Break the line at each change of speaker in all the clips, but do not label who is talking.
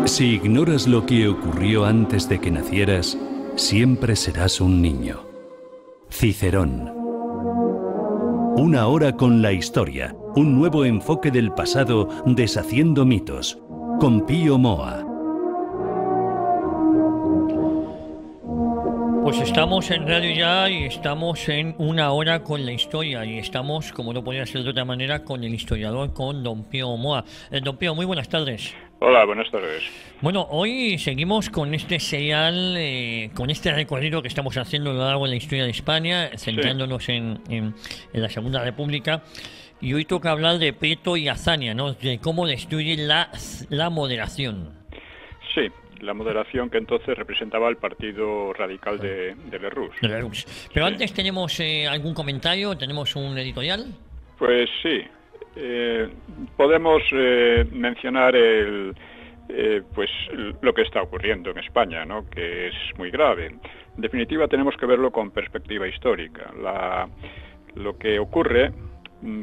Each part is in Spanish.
Si ignoras lo que ocurrió antes de que nacieras, siempre serás un niño. Cicerón. Una hora con la historia, un nuevo enfoque del pasado deshaciendo mitos, con Pío Moa.
Pues estamos en Radio Ya y estamos en Una hora con la historia y estamos, como no podía ser de otra manera, con el historiador, con don Pío Moa. Don Pío, muy buenas tardes.
Hola, buenas tardes.
Bueno, hoy seguimos con este serial, con este recorrido que estamos haciendo a lo largo de la historia de España, centrándonos en la Segunda República. Y hoy toca hablar de Preto y Azaña, ¿no? De cómo destruye la moderación.
Sí, la moderación que entonces representaba el Partido Radical de Lerroux.
Pero
Sí.
antes tenemos algún comentario, tenemos un editorial.
Pues sí, podemos mencionar pues lo que está ocurriendo en España, ¿no? Que es muy grave. En definitiva, tenemos que verlo con perspectiva histórica. Lo que ocurre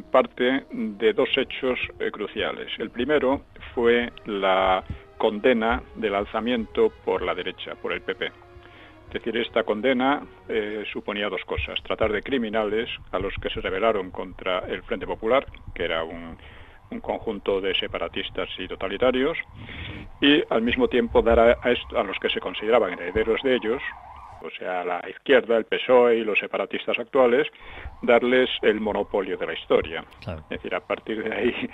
parte de dos hechos cruciales. El primero fue la condena del alzamiento por la derecha, por el PP. Es decir, esta condena suponía dos cosas: tratar de criminales a los que se rebelaron contra el Frente Popular, que era un conjunto de separatistas y totalitarios, y al mismo tiempo dar a los que se consideraban herederos de ellos, o sea, la izquierda, el PSOE y los separatistas actuales, darles el monopolio de la historia. Claro. Es decir, a partir de ahí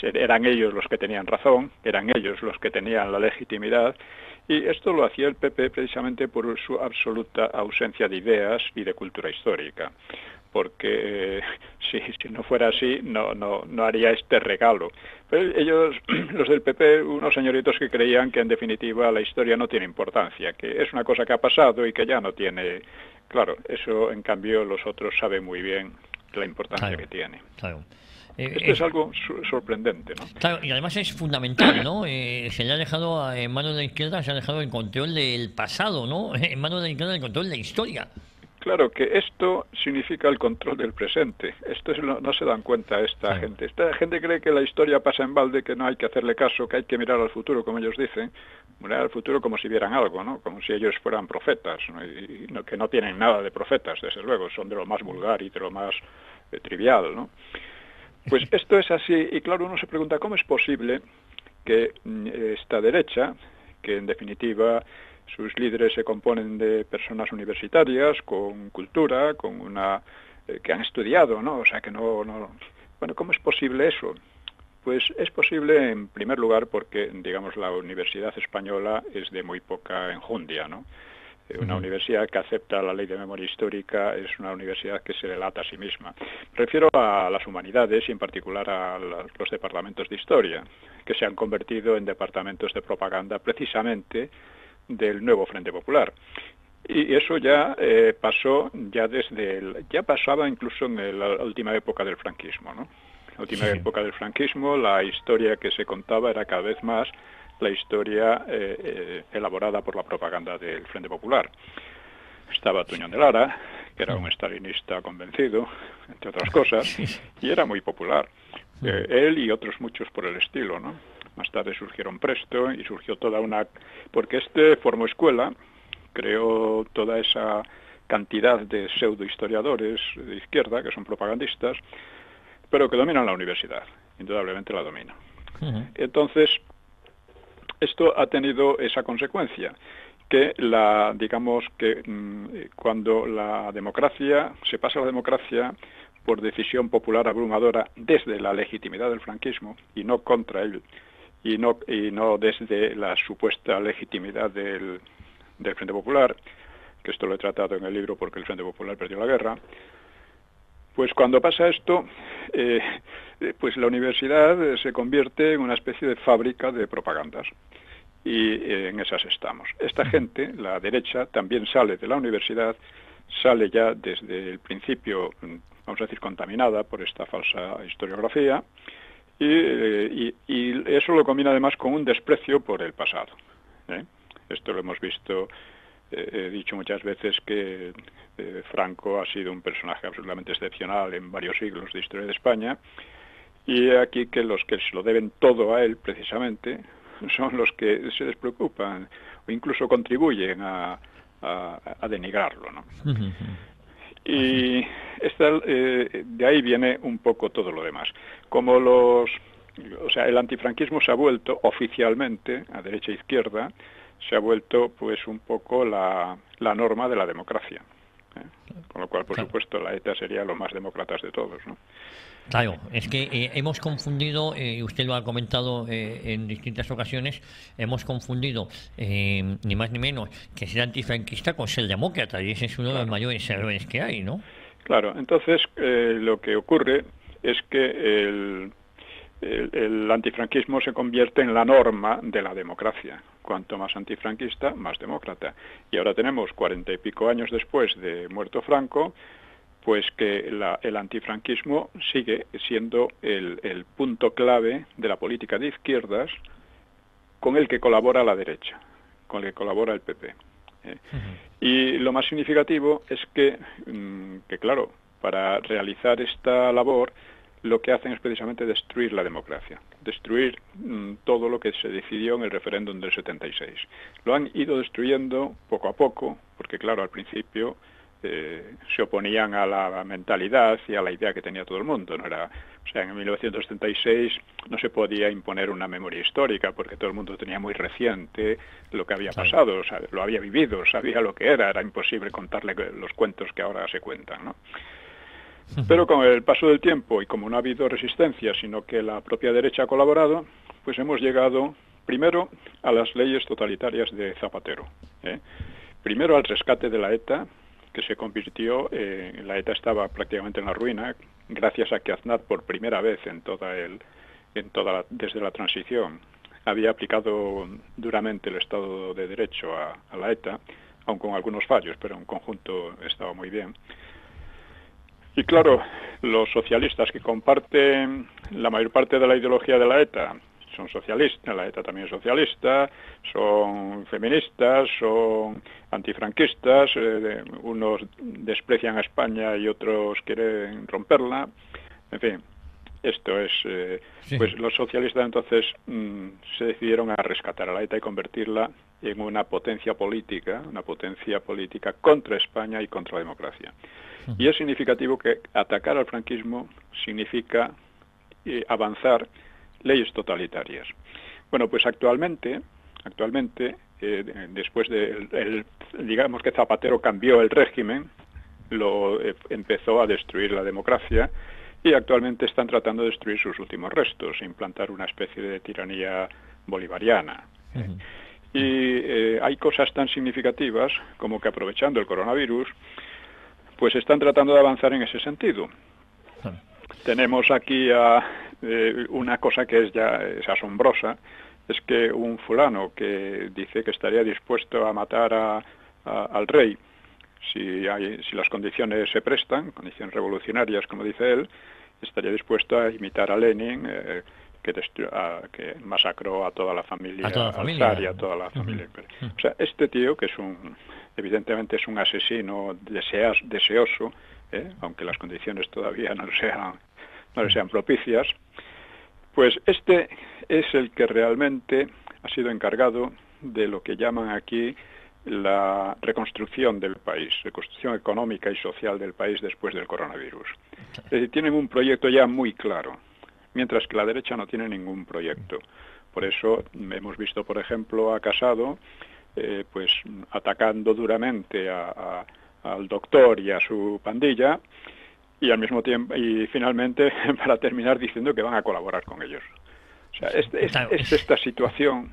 eran ellos los que tenían razón, eran ellos los que tenían la legitimidad, y esto lo hacía el PP precisamente por su absoluta ausencia de ideas y de cultura histórica. Porque si no fuera así, no haría este regalo. Pero ellos, los del PP, unos señoritos que creían que en definitiva la historia no tiene importancia, que es una cosa que ha pasado y que ya no tiene. Claro, eso en cambio los otros saben muy bien la importancia que tiene.
Claro.
Esto es algo sorprendente, ¿no?
Claro, y además es fundamental, ¿no? Se le ha dejado en manos de la izquierda, se ha dejado el control del pasado, ¿no? En manos de la izquierda el control de la historia.
Claro, que esto significa el control del presente. Esto no se dan cuenta esta gente. Esta gente cree que la historia pasa en balde, que no hay que hacerle caso, que hay que mirar al futuro, como ellos dicen, mirar al futuro como si vieran algo, ¿no? Como si ellos fueran profetas, ¿no? Y que no tienen nada de profetas, desde luego, son de lo más vulgar y de lo más trivial, ¿no? Pues esto es así, y claro, uno se pregunta cómo es posible que esta derecha, que en definitiva sus líderes se componen de personas universitarias, con cultura, con que han estudiado, ¿no? O sea, que no... Bueno, ¿cómo es posible eso? Pues es posible, en primer lugar, porque, digamos, la universidad española es de muy poca enjundia, ¿no? Una universidad que acepta la ley de memoria histórica es una universidad que se delata a sí misma. Me refiero a las humanidades y en particular a los departamentos de historia, que se han convertido en departamentos de propaganda precisamente del nuevo Frente Popular. Y eso ya pasó ya pasaba incluso en la última época del franquismo, ¿no? La última época del franquismo, la historia que se contaba era cada vez más la historia elaborada por la propaganda del Frente Popular. Estaba Tuñón de Lara, que era un estalinista convencido, entre otras cosas, y era muy popular. Él y otros muchos por el estilo, ¿no? Más tarde surgieron Presto y surgió toda una... Porque formó escuela, creó toda esa cantidad de pseudohistoriadores de izquierda, que son propagandistas, pero que dominan la universidad, indudablemente la dominan. Entonces, esto ha tenido esa consecuencia, que digamos que cuando la democracia, se pasa a la democracia por decisión popular abrumadora desde la legitimidad del franquismo y no contra él, y no desde la supuesta legitimidad del Frente Popular, que esto lo he tratado en el libro porque el Frente Popular perdió la guerra. Pues cuando pasa esto, pues la universidad se convierte en una especie de fábrica de propagandas. Y en esas estamos. Esta gente, la derecha, también sale de la universidad, sale ya desde el principio, vamos a decir, contaminada por esta falsa historiografía, y eso lo combina además con un desprecio por el pasado. Esto lo hemos visto. He dicho muchas veces que Franco ha sido un personaje absolutamente excepcional en varios siglos de historia de España, y aquí que los que se lo deben todo a él, precisamente, son los que se despreocupan o incluso contribuyen a denigrarlo, ¿no? Y de ahí viene un poco todo lo demás. Como el antifranquismo se ha vuelto oficialmente, a derecha e izquierda, se ha vuelto pues un poco la norma de la democracia. Con lo cual, por supuesto, la ETA sería los más demócratas de todos, ¿no?
Claro, es que hemos confundido, y usted lo ha comentado en distintas ocasiones, hemos confundido ni más ni menos que ser antifranquista con ser demócrata, y ese es uno de los mayores errores que hay, ¿no?
Claro, entonces lo que ocurre es que el antifranquismo se convierte en la norma de la democracia. Cuanto más antifranquista, más demócrata. Y ahora tenemos 40 y pico años después de muerto Franco, pues que el antifranquismo sigue siendo el punto clave de la política de izquierdas con el que colabora la derecha, con el que colabora el PP. Y lo más significativo es que claro, para realizar esta labor, lo que hacen es precisamente destruir la democracia, destruir todo lo que se decidió en el referéndum del 76. Lo han ido destruyendo poco a poco, porque claro, al principio se oponían a la mentalidad y a la idea que tenía todo el mundo. En 1976 no se podía imponer una memoria histórica porque todo el mundo tenía muy reciente lo que había pasado, lo había vivido, sabía lo que era imposible contarle los cuentos que ahora se cuentan, ¿no? Pero con el paso del tiempo y como no ha habido resistencia, sino que la propia derecha ha colaborado, pues hemos llegado primero a las leyes totalitarias de Zapatero, primero al rescate de la ETA, que se convirtió, la ETA estaba prácticamente en la ruina, gracias a que Aznar por primera vez desde la transición había aplicado duramente el Estado de Derecho a la ETA, aun con algunos fallos, pero en conjunto estaba muy bien. Y claro, los socialistas que comparten la mayor parte de la ideología de la ETA son socialistas, la ETA también es socialista, son feministas, son antifranquistas, unos desprecian a España y otros quieren romperla, en fin, esto es, pues los socialistas entonces se decidieron a rescatar a la ETA y convertirla en una potencia política contra España y contra la democracia. Y es significativo que atacar al franquismo significa avanzar leyes totalitarias. Bueno, pues actualmente, después digamos que Zapatero cambió el régimen, empezó a destruir la democracia y actualmente están tratando de destruir sus últimos restos, implantar una especie de tiranía bolivariana. Y hay cosas tan significativas como que aprovechando el coronavirus, pues están tratando de avanzar en ese sentido. Tenemos aquí una cosa que es asombrosa, es que un fulano que dice que estaría dispuesto a matar al rey si las condiciones se prestan, condiciones revolucionarias, como dice él, estaría dispuesto a imitar a Lenin, que masacró a toda la familia, al zar y a toda la familia. O sea, este tío, que evidentemente es un asesino deseoso, aunque las condiciones todavía no le sean propicias, pues este es el que realmente ha sido encargado de lo que llaman aquí la reconstrucción del país, reconstrucción económica y social del país después del coronavirus. Es decir, tienen un proyecto ya muy claro, mientras que la derecha no tiene ningún proyecto. Por eso hemos visto, por ejemplo, a Casado pues atacando duramente al doctor y a su pandilla, y al mismo tiempo, y finalmente, para terminar, diciendo que van a colaborar con ellos. O sea, es esta situación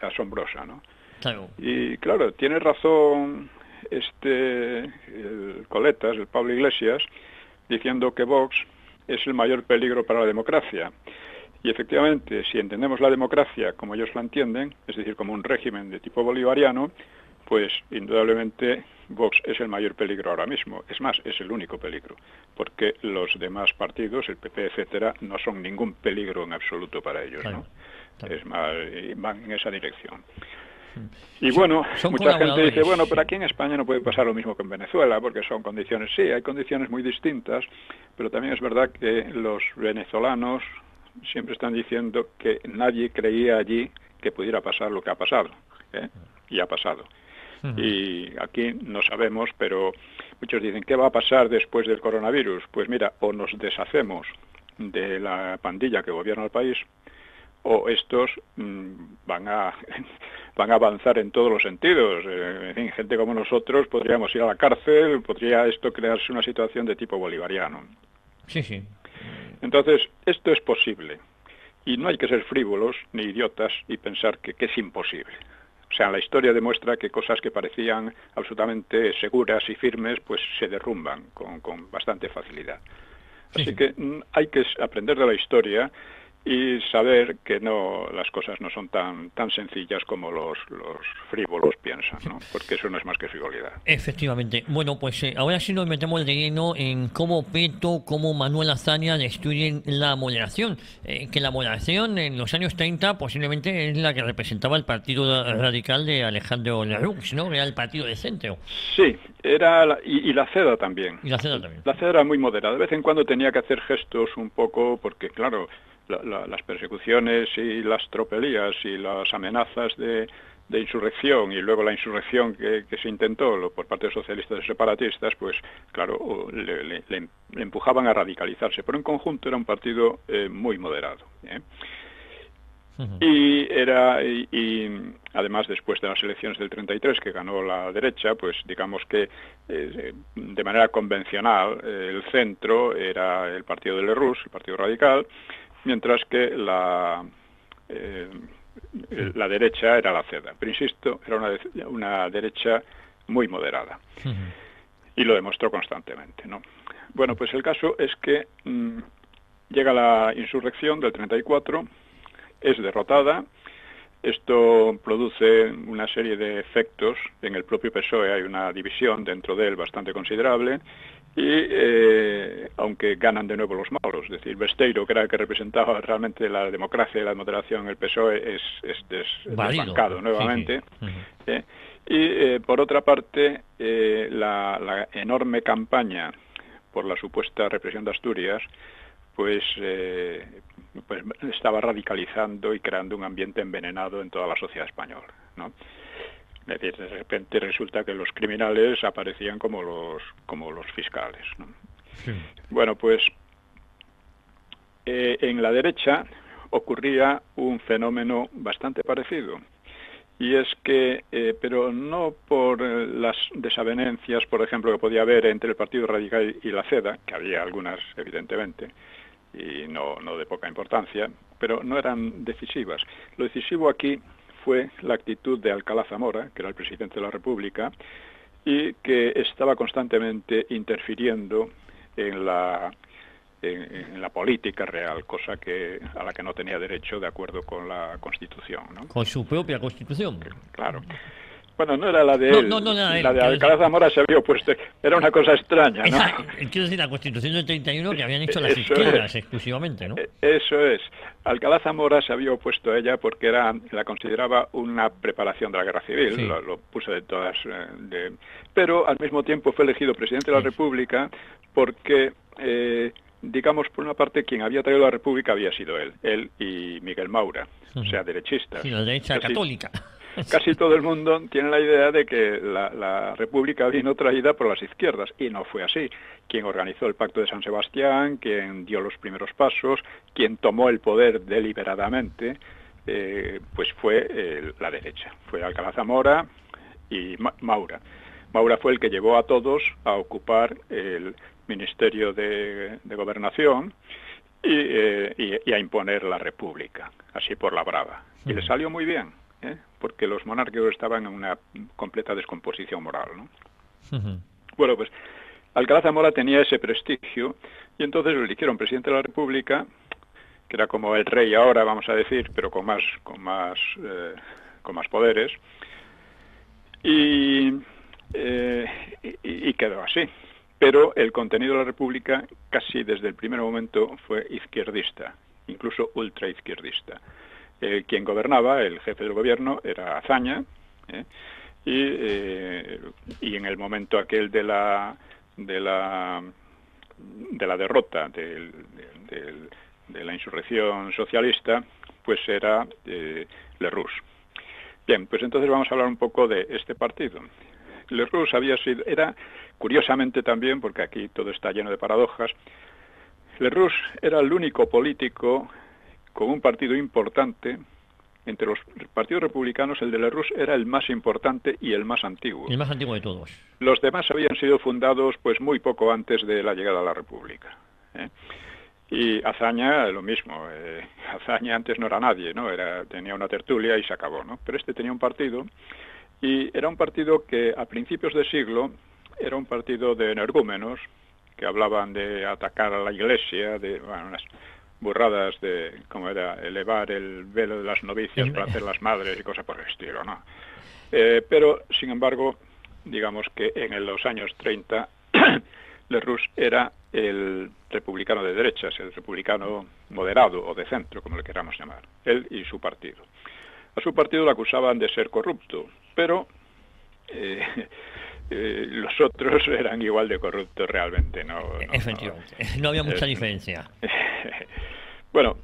asombrosa, ¿no?
Claro.
Y claro, tiene razón el Coletas, el Pablo Iglesias, diciendo que Vox es el mayor peligro para la democracia. Y efectivamente, si entendemos la democracia como ellos la entienden, es decir, como un régimen de tipo bolivariano, pues indudablemente Vox es el mayor peligro ahora mismo. Es más, es el único peligro, porque los demás partidos, el PP, etcétera, no son ningún peligro en absoluto para ellos, ¿no? Claro. Es más, van en esa dirección. Y bueno, mucha gente dice, bueno, pero aquí en España no puede pasar lo mismo que en Venezuela, porque son condiciones, sí, hay condiciones muy distintas, pero también es verdad que los venezolanos siempre están diciendo que nadie creía allí que pudiera pasar lo que ha pasado, ¿eh? Y ha pasado. Y aquí no sabemos, pero muchos dicen, ¿qué va a pasar después del coronavirus? Pues mira, o nos deshacemos de la pandilla que gobierna el país, o estos van a avanzar en todos los sentidos. En fin, gente como nosotros podríamos ir a la cárcel, podría esto crearse una situación de tipo bolivariano.
Sí, sí.
Entonces, esto es posible. Y no hay que ser frívolos ni idiotas y pensar que es imposible. O sea, la historia demuestra que cosas que parecían absolutamente seguras y firmes, pues se derrumban con bastante facilidad. Así que hay que aprender de la historia y saber que no, las cosas no son tan sencillas como los frívolos piensan, ¿no? Porque eso no es más que frivolidad.
Efectivamente. Bueno, pues ahora sí nos metemos de lleno en cómo Peto, cómo Manuel Azaña destruyen la moderación. Que la moderación en los años 30 posiblemente es la que representaba el partido radical de Alejandro Lerroux, ¿no? Era el partido de centro.
Sí, era y la CEDA también.
Y la CEDA también.
La CEDA era muy moderada. De vez en cuando tenía que hacer gestos un poco, porque claro, las persecuciones y las tropelías y las amenazas de insurrección y luego la insurrección que se intentó por parte de socialistas y separatistas, pues claro, le empujaban a radicalizarse. Pero en conjunto era un partido muy moderado, ¿eh? Y además después de las elecciones del 33 que ganó la derecha, pues digamos que de manera convencional el centro era el partido de Lerroux, el Partido Radical, mientras que la derecha era la CEDA. Pero insisto, era una derecha muy moderada. Y lo demostró constantemente, ¿no? Bueno, pues el caso es que llega la insurrección del 34, es derrotada. Esto produce una serie de efectos. En el propio PSOE hay una división dentro de él bastante considerable. Y aunque ganan de nuevo los malos, es decir, Besteiro, que era el que representaba realmente la democracia y la moderación en el PSOE, es desbancado nuevamente. Y por otra parte, la enorme campaña por la supuesta represión de Asturias, pues estaba radicalizando y creando un ambiente envenenado en toda la sociedad española, ¿no? Es decir, de repente resulta que los criminales aparecían como los fiscales, ¿no? Sí. Bueno, pues en la derecha ocurría un fenómeno bastante parecido. Y es que, pero no por las desavenencias, por ejemplo, que podía haber entre el Partido Radical y la CEDA, que había algunas, evidentemente, y no de poca importancia, pero no eran decisivas. Lo decisivo aquí fue la actitud de Alcalá Zamora, que era el presidente de la República, y que estaba constantemente interfiriendo en la política real, cosa a la que no tenía derecho de acuerdo con la Constitución, ¿no?
Con su propia Constitución.
Claro. Bueno, no era la de él. La de Alcalá Zamora se había opuesto. Era una cosa extraña, ¿no?
Quiero decir, la Constitución del 31 que habían hecho las izquierdas exclusivamente, ¿no?
Eso es. Alcalá Zamora se había opuesto a ella porque la consideraba una preparación de la guerra civil. Sí. Lo puso de todas. Pero al mismo tiempo fue elegido presidente de la República porque, digamos, por una parte, quien había traído la República había sido él y Miguel Maura, o sea, derechistas.
Sí, la derecha católica.
Casi todo el mundo tiene la idea de que la República vino traída por las izquierdas, y no fue así. Quien organizó el Pacto de San Sebastián, quien dio los primeros pasos, quien tomó el poder deliberadamente, pues fue la derecha. Fue Alcalá Zamora y Maura. Maura fue el que llevó a todos a ocupar el Ministerio de Gobernación y a imponer la República, así por la brava. Y le salió muy bien, porque los monárquicos estaban en una completa descomposición moral, ¿no? Bueno, pues Alcalá Zamora tenía ese prestigio y entonces lo eligieron presidente de la República, que era como el rey ahora, vamos a decir, pero con más poderes, y quedó así. Pero el contenido de la República casi desde el primer momento fue izquierdista, incluso ultraizquierdista. Quien gobernaba, el jefe del gobierno, era Azaña, y en el momento aquel de la derrota la insurrección socialista, pues era Lerroux. Bien, pues entonces vamos a hablar un poco de este partido. Lerroux era, curiosamente también, porque aquí todo está lleno de paradojas, Lerroux era el único político con un partido importante. Entre los partidos republicanos, el de Lerroux era el más importante y el más antiguo.
El más antiguo de todos.
Los demás habían sido fundados pues muy poco antes de la llegada a la República. Y Azaña, lo mismo. Azaña antes no era nadie, ¿no? Tenía una tertulia y se acabó, ¿no? Pero este tenía un partido, y era un partido que a principios de siglo era un partido de energúmenos, que hablaban de atacar a la Iglesia, de unas burradas de, como era, elevar el velo de las novicias para hacer las madres y cosas por el estilo, ¿no? Pero, sin embargo, digamos que en los años 30, Lerroux era el republicano de derechas, el republicano moderado o de centro, como le queramos llamar, él y su partido. A su partido lo acusaban de ser corrupto, pero los otros eran igual de corruptos realmente, ¿no?
Efectivamente, no había mucha diferencia.
Bueno,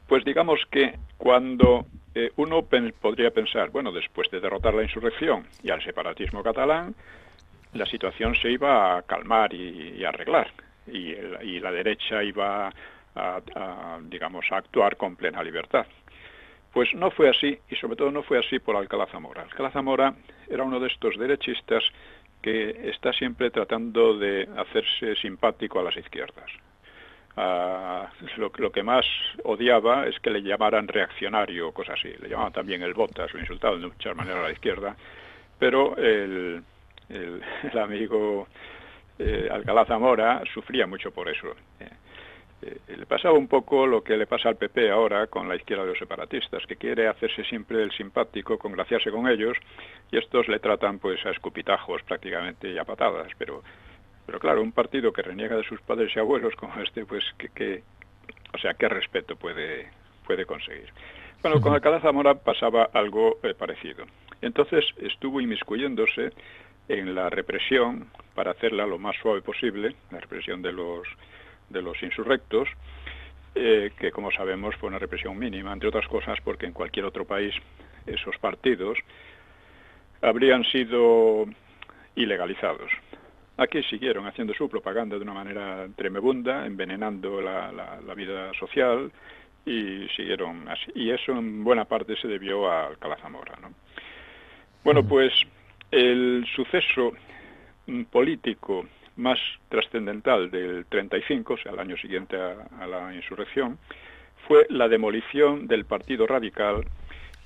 pues digamos que cuando uno podría pensar, bueno, después de derrotar la insurrección y al separatismo catalán, la situación se iba a calmar y a arreglar, y la derecha iba digamos, a actuar con plena libertad. Pues no fue así, y sobre todo no fue así por Alcalá Zamora. Alcalá Zamora era uno de estos derechistas que está siempre tratando de hacerse simpático a las izquierdas. Lo que más odiaba es que le llamaran reaccionario o cosas así. Le llamaban también el botas, lo insultaban de muchas maneras a la izquierda, pero el amigo Alcalá Zamora sufría mucho por eso. Le pasaba un poco lo que le pasa al PP ahora con la izquierda de los separatistas, que quiere hacerse siempre el simpático, congraciarse con ellos, y estos le tratan pues a escupitajos prácticamente y a patadas, pero claro, un partido que reniega de sus padres y abuelos como este, pues o sea, ¿qué respeto puede conseguir? Bueno, con Alcalá Zamora pasaba algo parecido. Entonces estuvo inmiscuyéndose en la represión para hacerla lo más suave posible, la represión de los insurrectos, que como sabemos fue una represión mínima, entre otras cosas porque en cualquier otro país esos partidos habrían sido ilegalizados. Aquí siguieron haciendo su propaganda de una manera tremebunda, envenenando la vida social, y siguieron así. Y eso en buena parte se debió a Alcalá Zamora, ¿no? Bueno, pues el suceso político más trascendental del 35, o sea, el año siguiente a la insurrección, fue la demolición del Partido Radical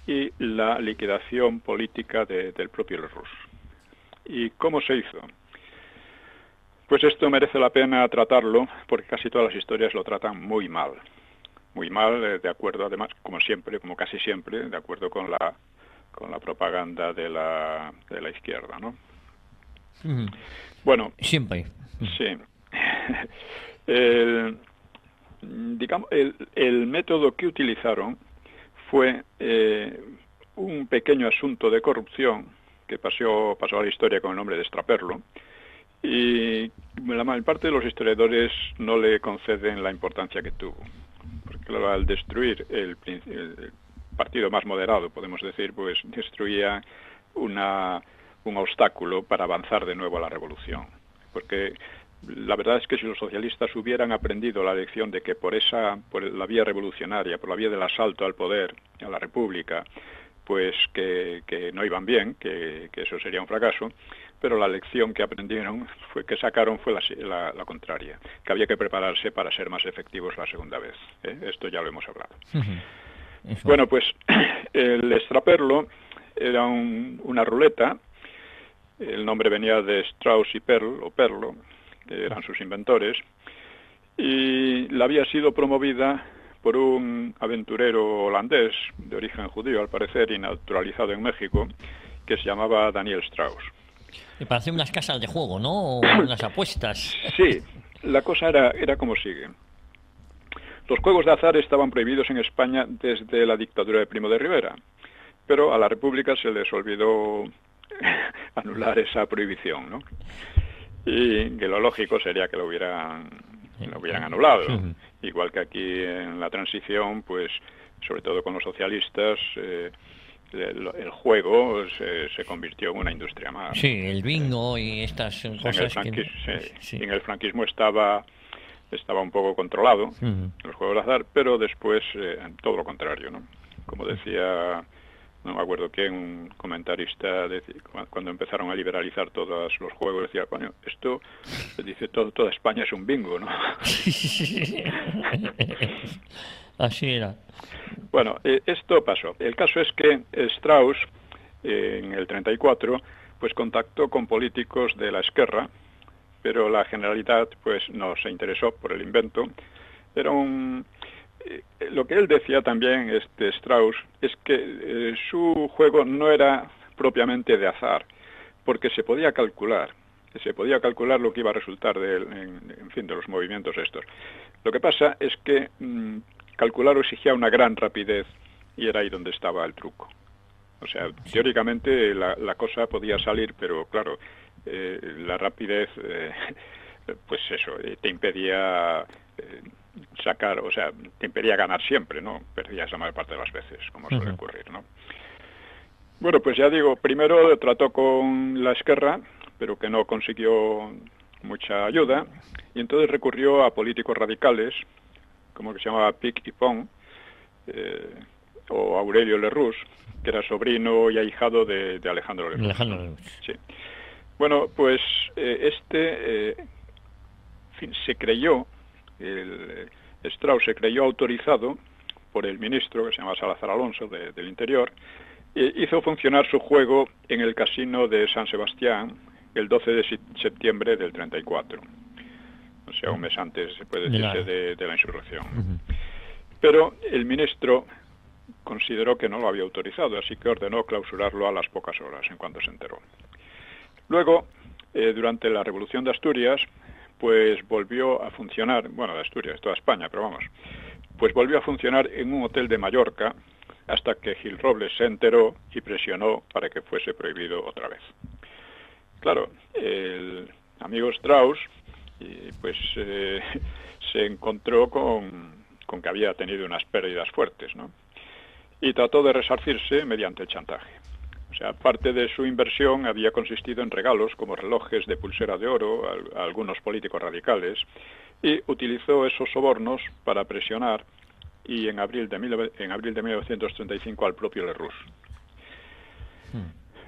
y la liquidación política del propio Lerroux. ¿Y cómo se hizo? Pues esto merece la pena tratarlo, porque casi todas las historias lo tratan muy mal, de acuerdo, además, como siempre, como casi siempre, de acuerdo con la propaganda de la izquierda, ¿no? Bueno,
siempre.
Sí. Digamos, el método que utilizaron fue un pequeño asunto de corrupción que pasó a la historia con el nombre de extraperlo, y la mayor parte de los historiadores no le conceden la importancia que tuvo, porque claro, al destruir el partido más moderado, podemos decir, pues destruía un obstáculo para avanzar de nuevo a la revolución. Porque la verdad es que si los socialistas hubieran aprendido la lección de que por la vía revolucionaria, por la vía del asalto al poder, a la república, pues que no iban bien, que eso sería un fracaso, pero la lección que aprendieron fue la contraria, que había que prepararse para ser más efectivos la segunda vez. Esto ya lo hemos hablado. Bueno, pues el extraperlo era una ruleta. El nombre venía de Strauss y Perl, o Perlo, que eran sus inventores, y la había sido promovida por un aventurero holandés, de origen judío al parecer, y naturalizado en México, que se llamaba Daniel Strauss.
Me parece unas casas de juego, ¿no? O unas apuestas.
Sí, la cosa era como sigue. Los juegos de azar estaban prohibidos en España desde la dictadura de Primo de Rivera, pero a la República se les olvidó anular esa prohibición, ¿no? Y que lo lógico sería que lo hubieran lo hubieran anulado. Igual que aquí en la transición, pues sobre todo con los socialistas, el juego se convirtió en una industria más.
Sí, el bingo y estas cosas.
En el franquismo estaba un poco controlado, los juegos de azar, pero después todo lo contrario, ¿no? Como decía, no me acuerdo quién, un comentarista, cuando empezaron a liberalizar todos los juegos, decía, coño, esto, dice, toda España es un bingo, ¿no?
Así era.
Bueno, esto pasó. El caso es que Strauss, en el 34, pues contactó con políticos de la Esquerra, pero la Generalitat pues no se interesó por el invento. Era lo que él decía también, Strauss, es que su juego no era propiamente de azar, porque se podía calcular lo que iba a resultar en fin, de los movimientos estos. Lo que pasa es que calcular exigía una gran rapidez y era ahí donde estaba el truco. O sea, teóricamente la cosa podía salir, pero claro, la rapidez, pues eso, te impedía sacar, o sea, te impedía ganar siempre, ¿no? Perdías la mayor parte de las veces, como suele ocurrir, ¿no? Bueno, pues ya digo, primero trató con la Esquerra, pero que no consiguió mucha ayuda, y entonces recurrió a políticos radicales, como que se llamaba Pic y Pont, o Aurelio Lerroux, que era sobrino y ahijado de Alejandro Lerroux. Sí. Bueno, pues se creyó, Strauss se creyó autorizado por el ministro, que se llama Salazar Alonso, del Interior, e hizo funcionar su juego en el casino de San Sebastián el 12 de septiembre del 34. O sea, un mes antes, se puede decirse, de la insurrección. Pero el ministro consideró que no lo había autorizado, así que ordenó clausurarlo a las pocas horas, en cuanto se enteró. Luego, durante la Revolución de Asturias, pues volvió a funcionar, bueno, de Asturias, toda España, pero vamos, pues volvió a funcionar en un hotel de Mallorca hasta que Gil Robles se enteró y presionó para que fuese prohibido otra vez. Claro, el amigo Strauss pues se encontró con que había tenido unas pérdidas fuertes, ¿no? Y trató de resarcirse mediante el chantaje. O sea, parte de su inversión había consistido en regalos como relojes de pulsera de oro a algunos políticos radicales, y utilizó esos sobornos para presionar y en abril de 1935 al propio Lerroux.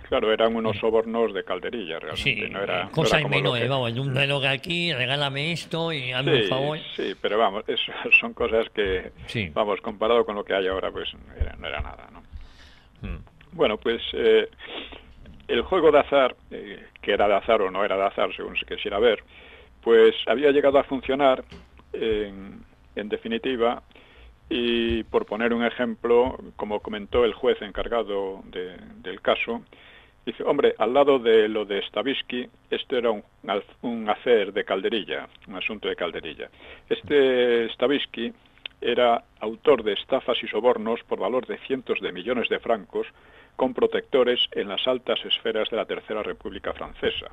Claro, eran unos sobornos de calderilla, realmente.
Sí,
no era
cosas
como
menores, vamos, un reloj aquí, regálame esto y hazme un favor.
Sí, pero vamos, eso son cosas que, vamos, comparado con lo que hay ahora, pues no era nada, ¿no? Bueno, pues el juego de azar, que era de azar o no era de azar, según se quisiera ver, pues había llegado a funcionar en definitiva, y por poner un ejemplo, como comentó el juez encargado del caso, dice, hombre, al lado de lo de Stavisky, esto era un hacer de calderilla, un asunto de calderilla. Stavisky era autor de estafas y sobornos por valor de cientos de millones de francos con protectores en las altas esferas de la Tercera República Francesa,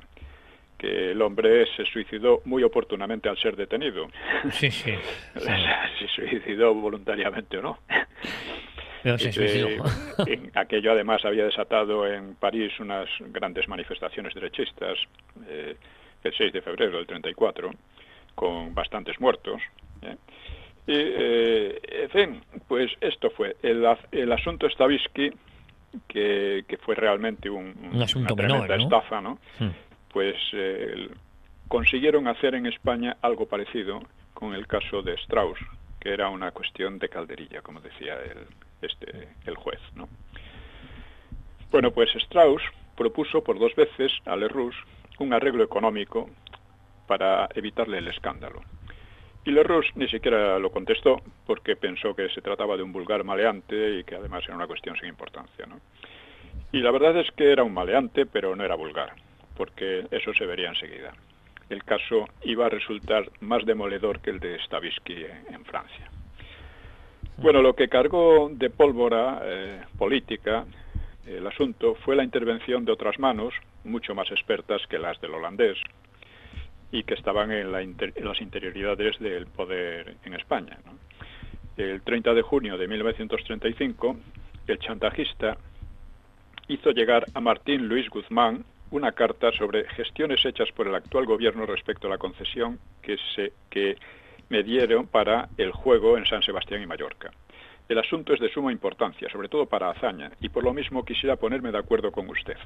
que el hombre se suicidó muy oportunamente al ser detenido.
Sí.
Se suicidó voluntariamente o no.
Pero se suicidó.
Aquello además había desatado en París unas grandes manifestaciones derechistas el 6 de febrero del 34, con bastantes muertos. Y, en fin, pues esto fue el asunto Stavisky, que fue realmente una tremenda estafa, ¿no? Pues consiguieron hacer en España algo parecido con el caso de Strauss, que era una cuestión de calderilla, como decía el juez, ¿no? Bueno, pues Strauss propuso por 2 veces a Lerroux un arreglo económico para evitarle el escándalo. Y Lerroux ni siquiera lo contestó, porque pensó que se trataba de un vulgar maleante y que además era una cuestión sin importancia, ¿no? Y la verdad es que era un maleante, pero no era vulgar, porque eso se vería enseguida. El caso iba a resultar más demoledor que el de Stavisky en Francia. Bueno, lo que cargó de pólvora política el asunto fue la intervención de otras manos, mucho más expertas que las del holandés, y que estaban en las interioridades del poder en España, ¿no? El 30 de junio de 1935, el chantajista hizo llegar a Martín Luis Guzmán una carta sobre gestiones hechas por el actual gobierno respecto a la concesión que me dieron para el juego en San Sebastián y Mallorca. El asunto es de suma importancia, sobre todo para Azaña, y por lo mismo quisiera ponerme de acuerdo con usted.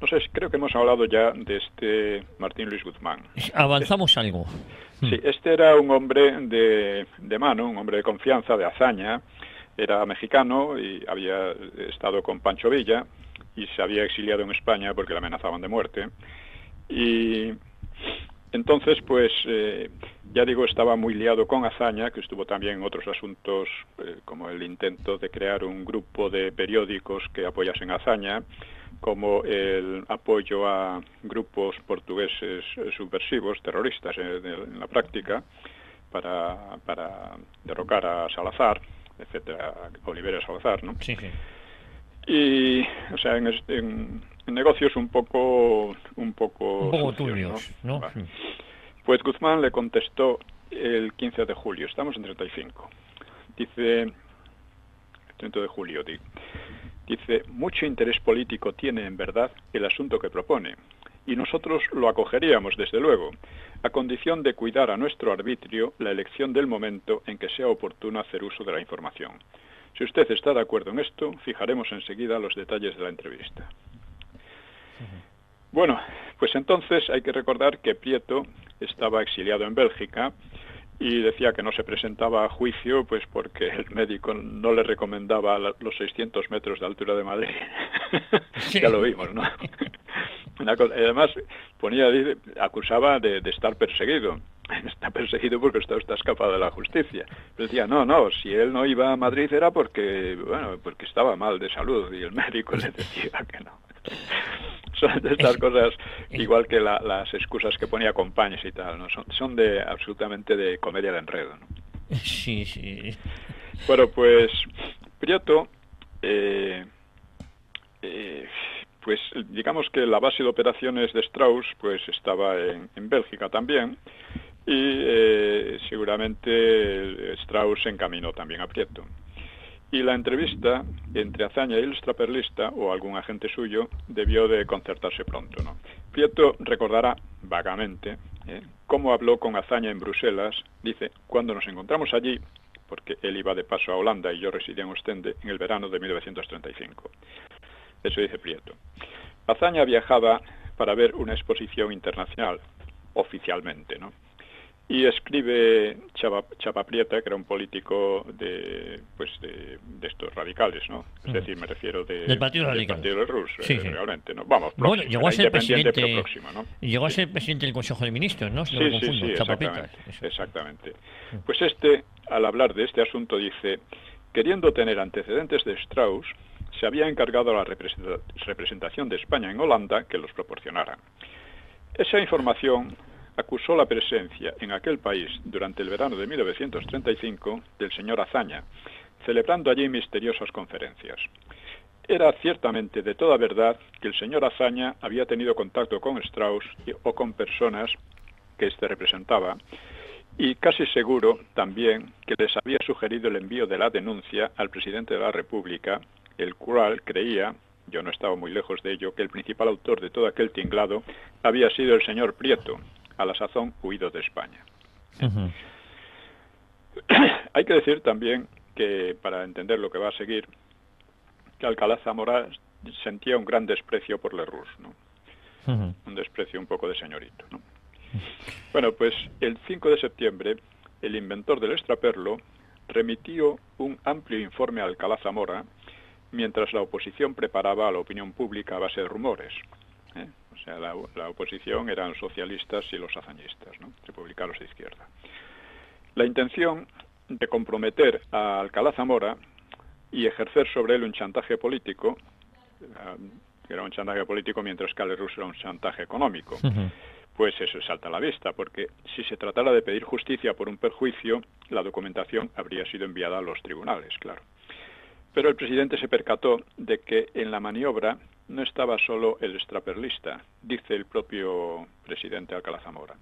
No sé, creo que hemos hablado ya de este Martín Luis Guzmán.
Avanzamos algo.
Sí, este era un hombre de mano, un hombre de confianza, de Azaña. Era mexicano y había estado con Pancho Villa y se había exiliado en España porque le amenazaban de muerte. Y entonces, pues, ya digo, estaba muy liado con Azaña, que estuvo también en otros asuntos, como el intento de crear un grupo de periódicos que apoyasen a Azaña, como el apoyo a grupos portugueses subversivos, terroristas en la práctica, para derrocar a Salazar, etcétera, a Oliverio Salazar, ¿no?
Sí, sí.
Y, o sea, en negocios un poco sucios,
turbios, ¿no?
Vale. Pues Guzmán le contestó el 15 de julio, estamos en 35. Dice, 30 de julio, dice, mucho interés político tiene en verdad el asunto que propone, y nosotros lo acogeríamos desde luego, a condición de cuidar a nuestro arbitrio la elección del momento en que sea oportuno hacer uso de la información. Si usted está de acuerdo en esto, fijaremos enseguida los detalles de la entrevista. Bueno, pues entonces hay que recordar que Prieto estaba exiliado en Bélgica y decía que no se presentaba a juicio pues porque el médico no le recomendaba los 600 metros de altura de Madrid. Ya lo vimos, ¿no? Además, acusaba de estar perseguido. Está perseguido porque está escapado de la justicia. Pero decía, no, si él no iba a Madrid era porque estaba mal de salud y el médico le decía que no. Son de estas cosas, igual que las excusas que ponía Companys y tal, ¿no? Son absolutamente de comedia de enredo, ¿no?
Sí, sí.
Bueno, pues Prieto, pues digamos que la base de operaciones de Strauss pues estaba en Bélgica también, y seguramente Strauss se encaminó también a Prieto. Y la entrevista entre Azaña y el extraperlista, o algún agente suyo, debió de concertarse pronto, ¿no? Prieto recordará vagamente cómo habló con Azaña en Bruselas. Dice, cuando nos encontramos allí, porque él iba de paso a Holanda y yo residía en Ostende, en el verano de 1935. Eso dice Prieto. Azaña viajaba para ver una exposición internacional, oficialmente, ¿no? Y escribe Chapa Prieta, que era un político de estos radicales, ¿no? Es decir, me refiero
del Partido Radical.
Del Partido Rus,
sí, sí.
realmente, ¿no? Vamos, próximo,
bueno, llegó a ser presidente,
pero próximo, ¿no?
Llegó a ser presidente del Consejo de Ministros, ¿no? Si no me confundo,
exactamente. Pues al hablar de este asunto, dice, queriendo tener antecedentes de Strauss, se había encargado a la representación de España en Holanda que los proporcionara. Esa información acusó la presencia en aquel país durante el verano de 1935 del señor Azaña, celebrando allí misteriosas conferencias. Era ciertamente de toda verdad que el señor Azaña había tenido contacto con Strauss o con personas que éste representaba, y casi seguro también que les había sugerido el envío de la denuncia al presidente de la República, el cual creía, yo no estaba muy lejos de ello, que el principal autor de todo aquel tinglado había sido el señor Prieto, a la sazón huido de España.
Uh-huh.
Hay que decir también que, para entender lo que va a seguir, que Alcalá Zamora sentía un gran desprecio por Lerroux, ¿no?
Uh-huh.
Un desprecio un poco de señorito, ¿no? Bueno, pues el 5 de septiembre, el inventor del extraperlo remitió un amplio informe a Alcalá Zamora, mientras la oposición preparaba a la opinión pública a base de rumores. O sea, la oposición eran los socialistas y los azañistas, ¿no? Republicanos de izquierda. La intención de comprometer a Alcalá Zamora y ejercer sobre él un chantaje político, que era un chantaje político mientras que Lerroux era un chantaje económico, pues eso salta a la vista, porque si se tratara de pedir justicia por un perjuicio, la documentación habría sido enviada a los tribunales, claro. Pero el presidente se percató de que en la maniobra no estaba solo el extraperlista, dice el propio presidente Alcalá Zamora.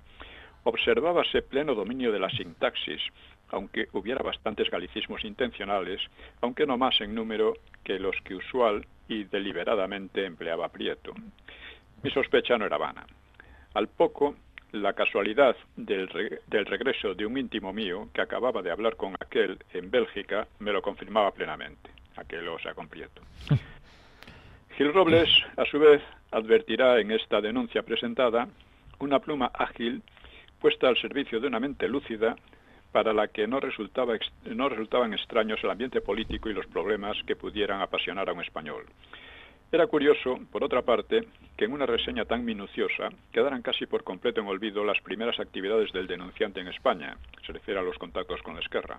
Observábase pleno dominio de la sintaxis, aunque hubiera bastantes galicismos intencionales, aunque no más en número que los que usual y deliberadamente empleaba Prieto. Mi sospecha no era vana. Al poco, la casualidad del regreso de un íntimo mío que acababa de hablar con aquel en Bélgica me lo confirmaba plenamente, o sea, con Prieto. Gil Robles, a su vez, advertirá en esta denuncia presentada una pluma ágil puesta al servicio de una mente lúcida para la que no resultaban extraños el ambiente político y los problemas que pudieran apasionar a un español. Era curioso, por otra parte, que en una reseña tan minuciosa quedaran casi por completo en olvido las primeras actividades del denunciante en España, se refiere a los contactos con la Esquerra.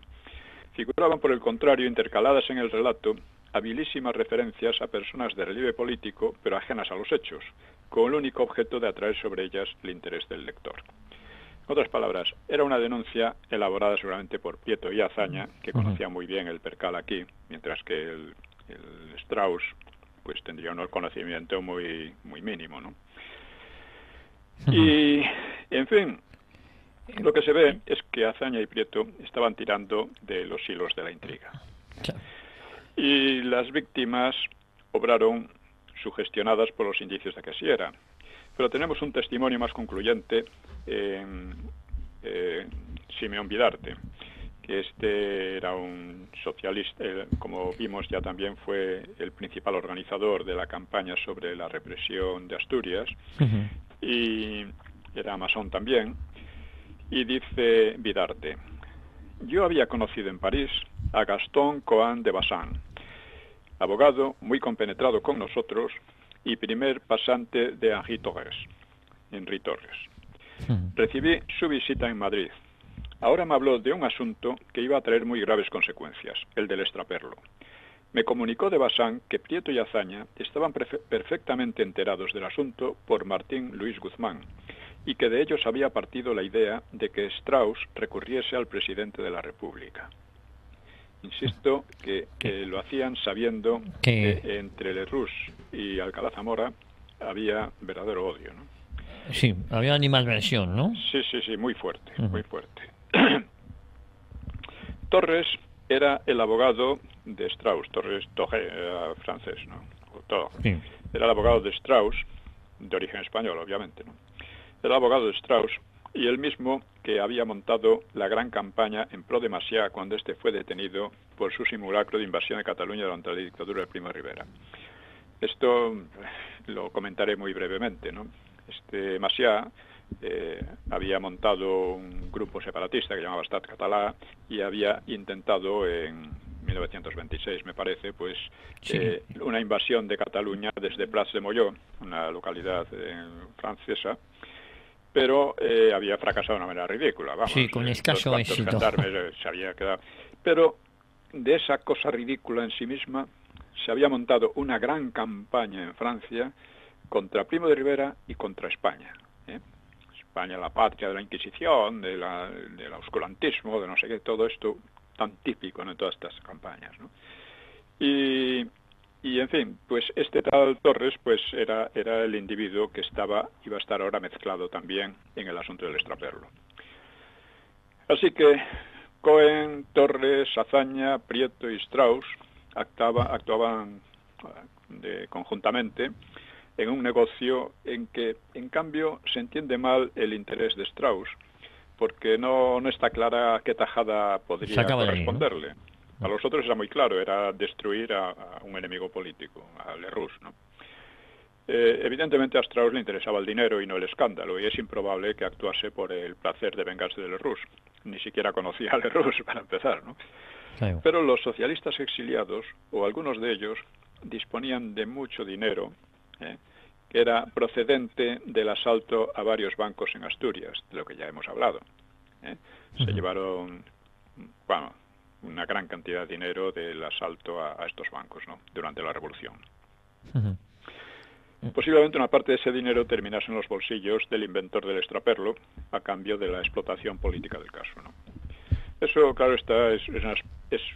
Figuraban, por el contrario, intercaladas en el relato, habilísimas referencias a personas de relieve político, pero ajenas a los hechos, con el único objeto de atraer sobre ellas el interés del lector. En otras palabras, era una denuncia elaborada seguramente por Prieto y Azaña, que conocía muy bien el percal aquí, mientras que el Strauss pues tendría un conocimiento muy mínimo, ¿no? Y, en fin, lo que se ve es que Azaña y Prieto estaban tirando de los hilos de la intriga. Y las víctimas obraron sugestionadas por los indicios de que así era. Pero tenemos un testimonio más concluyente en Simeón Vidarte, que este era un socialista, como vimos ya también fue el principal organizador de la campaña sobre la represión de Asturias, y era masón también, y dice Vidarte: yo había conocido en París a Gastón Coan de Bazán, abogado muy compenetrado con nosotros y primer pasante de Henri Torres. Recibí su visita en Madrid. Ahora me habló de un asunto que iba a traer muy graves consecuencias, el del extraperlo. Me comunicó de Bazán que Prieto y Azaña estaban perfectamente enterados del asunto por Martín Luis Guzmán y que de ellos había partido la idea de que Strauss recurriese al presidente de la República. Insisto que lo hacían sabiendo que entre Lerroux y Alcalá Zamora había verdadero odio, ¿no?
Sí, había animadversión, ¿no?
Sí, muy fuerte, muy fuerte. Torres era el abogado de Strauss. Torres era francés, ¿no? Sí. Era el abogado de Strauss, de origen español, obviamente, ¿no? Era el abogado de Strauss y él mismo que había montado la gran campaña en pro de Macià cuando este fue detenido por su simulacro de invasión de Cataluña durante la dictadura de Primo de Rivera. Esto lo comentaré muy brevemente, ¿no? Macià había montado un grupo separatista que llamaba Estat Català y había intentado en 1926, me parece, pues una invasión de Cataluña desde Prats de Molló, una localidad francesa, pero había fracasado de una manera ridícula. Vamos,
sí, con escaso éxito.
Se había quedado. Pero de esa cosa ridícula en sí misma se había montado una gran campaña en Francia contra Primo de Rivera y contra España. España, la patria de la Inquisición, del oscurantismo, de no sé qué, todo esto tan típico, ¿no?, en todas estas campañas, ¿no? Y en fin, pues este tal Torres pues era el individuo que iba a estar ahora mezclado también en el asunto del extraperlo. Así que Cohen, Torres, Azaña, Prieto y Strauss actuaban conjuntamente en un negocio en que, en cambio, se entiende mal el interés de Strauss, porque no está clara qué tajada podría corresponderle. A los otros era muy claro, era destruir a un enemigo político, a Lerroux, ¿no? Evidentemente a Strauss le interesaba el dinero y no el escándalo, y es improbable que actuase por el placer de vengarse de Lerroux. Ni siquiera conocía a Lerroux, para empezar, ¿no? Claro. Pero los socialistas exiliados, o algunos de ellos, disponían de mucho dinero, que era procedente del asalto a varios bancos en Asturias, de lo que ya hemos hablado. Se llevaron, bueno, una gran cantidad de dinero del asalto a estos bancos, ¿no?, durante la Revolución. Posiblemente una parte de ese dinero terminase en los bolsillos del inventor del extraperlo a cambio de la explotación política del caso, ¿no? Eso, claro, es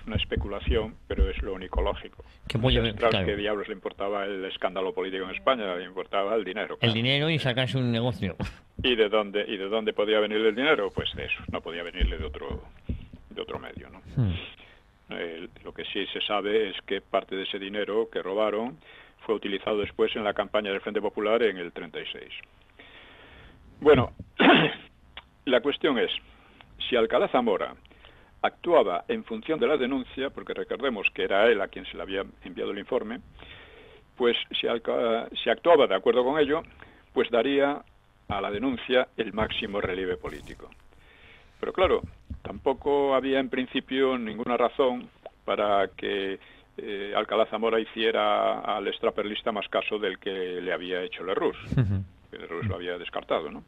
una especulación, pero es lo único lógico.
Claro.
¿Qué diablos le importaba el escándalo político en España? Le importaba el dinero. Claro.
El dinero y sacarse un negocio.
¿Y de dónde podía venir el dinero? Pues de eso, no podía venirle de otro medio, ¿no? Lo que sí se sabe es que parte de ese dinero que robaron fue utilizado después en la campaña del Frente Popular en el 36. Bueno, la cuestión es, si Alcalá Zamora actuaba en función de la denuncia, porque recordemos que era él a quien se le había enviado el informe, pues si actuaba de acuerdo con ello, pues daría a la denuncia el máximo relieve político. Pero claro, tampoco había en principio ninguna razón para que Alcalá Zamora hiciera al extraperlista más caso del que le había hecho Lerroux. Lerroux lo había descartado, ¿no?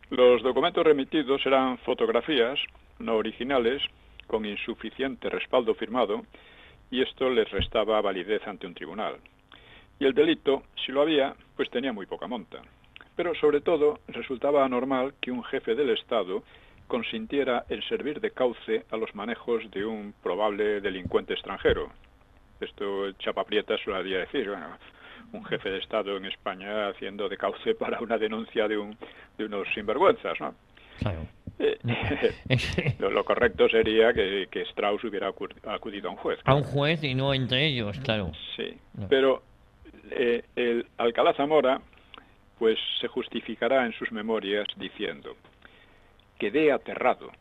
Los documentos remitidos eran fotografías no originales con insuficiente respaldo firmado y esto les restaba validez ante un tribunal. Y el delito, si lo había, pues tenía muy poca monta. Pero sobre todo resultaba anormal que un jefe del Estado consintiera en servir de cauce a los manejos de un probable delincuente extranjero. Esto Chapa Prieta se lo había decir, bueno, un jefe de Estado en España haciendo de cauce para una denuncia de unos sinvergüenzas, ¿no?
Claro.
Lo correcto sería que Strauss hubiera acudido a un juez.
Claro. A un juez y no entre ellos, claro.
Sí, no. Pero el Alcalá Zamora pues se justificará en sus memorias diciendo: quedé aterrado,